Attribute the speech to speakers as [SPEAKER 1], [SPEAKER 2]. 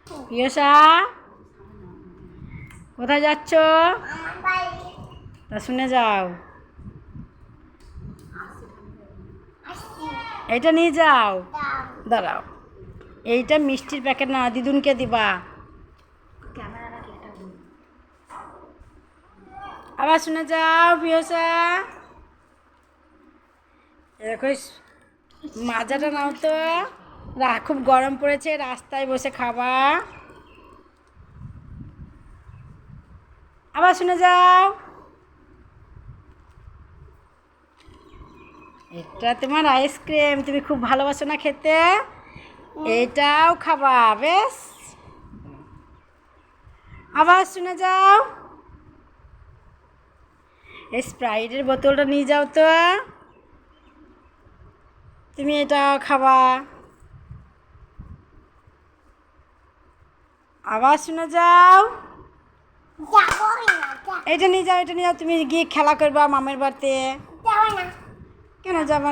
[SPEAKER 1] পিয়সা, কোথায় যাচ্ছ? তা শুনে যাও। এইটা নিয়ে যাও। দাঁড়াও, এইটা মিষ্টির প্যাকেট না, দিদুনকে দিবা। আবার শুনে যাও পিয়সা। দেখো মাজাটা নাও তো। খুব গরম পড়েছে, রাস্তায় বসে খাবা। আবার শুনে যাও। এটা তোমার আইসক্রিম, তুমি খুব ভালোবাসো না খেতে? এটাও খাবা বেশ। আবার শুনে যাও। এই স্প্রাইটের বোতলটা নিয়ে যাও তো। তুমি এটাও খাবা। আবার শুনে যাও। এটা নিয়ে যাও, এটা নিয়ে যাও, তুমি গিয়ে খেলা করবা মামের বাড়িতে। কেন যাবা না?